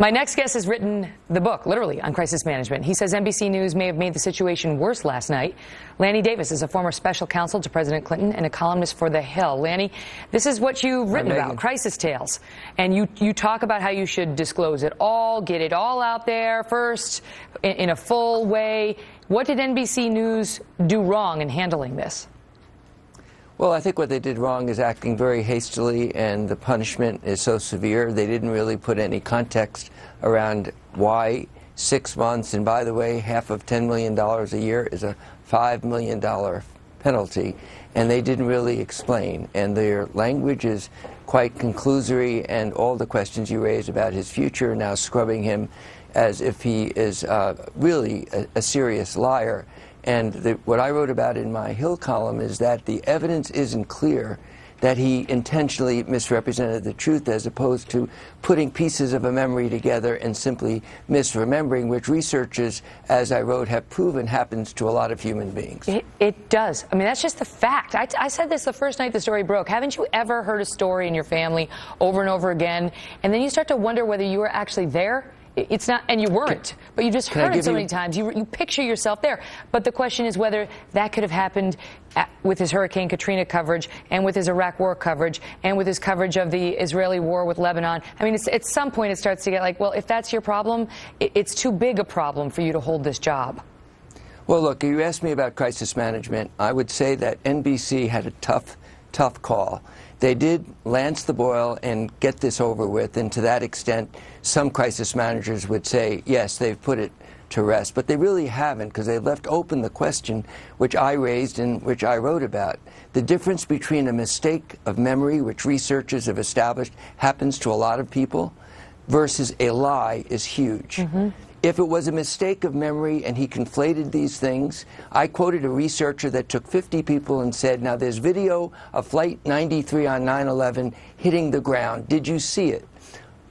My next guest has written the book, literally, on crisis management. He says NBC News may have made the situation worse last night. Lanny Davis is a former special counsel to President Clinton and a columnist for The Hill. Lanny, this is what you've written about, crisis tales. And you talk about how you should disclose it all, get it all out there first in a full way. What did NBC News do wrong in handling this? Well, I think what they did wrong is acting very hastily, and the punishment is so severe. They didn't really put any context around why 6 months, and by the way, half of $10 million a year is a $5 million penalty, and they didn't really explain. And their language is quite conclusory, and all the questions you raise about his future now scrubbing him as if he is really a serious liar. And what I wrote about in my Hill column is that the evidence isn't clear that he intentionally misrepresented the truth, as opposed to putting pieces of a memory together and simply misremembering, which researchers, as I wrote, have proven happens to a lot of human beings. It does. I mean, that's just the fact. I said this the first night the story broke. Haven't you ever heard a story in your family over and over again, and then you start to wonder whether you were actually there? It's not, and you weren't, but you just heard it so many times. You picture yourself there. But the question is whether that could have happened with his Hurricane Katrina coverage, and with his Iraq war coverage, and with his coverage of the Israeli war with Lebanon. I mean, at some point it starts to get like, well, if that's your problem, it's too big a problem for you to hold this job. Well, look, you asked me about crisis management. I would say that NBC had a tough call. They did lance the boil and get this over with, and to that extent, some crisis managers would say, yes, they've put it to rest. But they really haven't, because they left open the question which I raised and which I wrote about. The difference between a mistake of memory, which researchers have established happens to a lot of people, versus a lie is huge. If it was a mistake of memory and he conflated these things, I quoted a researcher that took 50 people and said, now there's video of Flight 93 on 9/11 hitting the ground. Did you see it?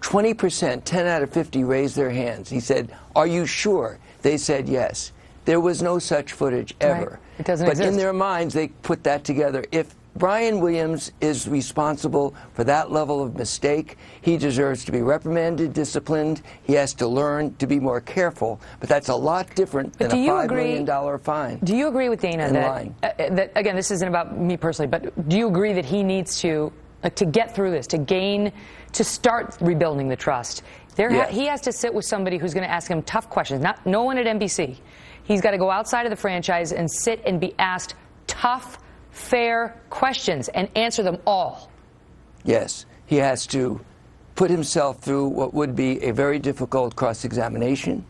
20%, 10 out of 50 raised their hands. He said, are you sure? They said yes. There was no such footage ever. Right. It doesn't But exist. in their minds, they put that together. If Brian Williams is responsible for that level of mistake, he deserves to be reprimanded, disciplined. He has to learn to be more careful. But that's a lot different than a $5 million fine. Do you agree with Dana that, again, this isn't about me personally, but do you agree that he needs to get through this, to start rebuilding the trust? He has to sit with somebody who's going to ask him tough questions. No one at NBC. He's got to go outside of the franchise and sit and be asked tough, fair questions and answer them all. Yes, he has to put himself through what would be a very difficult cross-examination.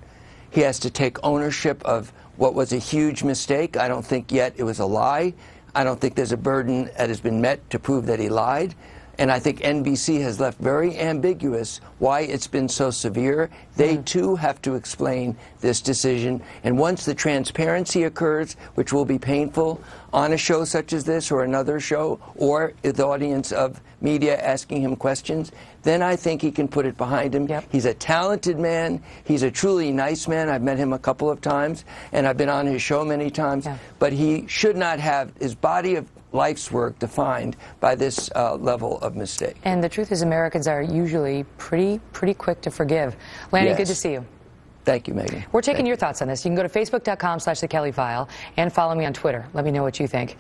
He has to take ownership of what was a huge mistake. I don't think yet it was a lie. I don't think there's a burden that has been met to prove that he lied. And I think NBC has left very ambiguous why it's been so severe. They, too, have to explain this decision. And once the transparency occurs, which will be painful on a show such as this or another show, or the audience of media asking him questions, then I think he can put it behind him. He's a talented man. He's a truly nice man. I've met him a couple of times, and I've been on his show many times. But he should not have his body of life's work defined by this level of mistake. And the truth is, Americans are usually pretty quick to forgive. Lanny, good to see you. Thank you, Megyn. We're taking your thoughts on this. You can go to facebook.com/The Kelly File and follow me on Twitter. Let me know what you think.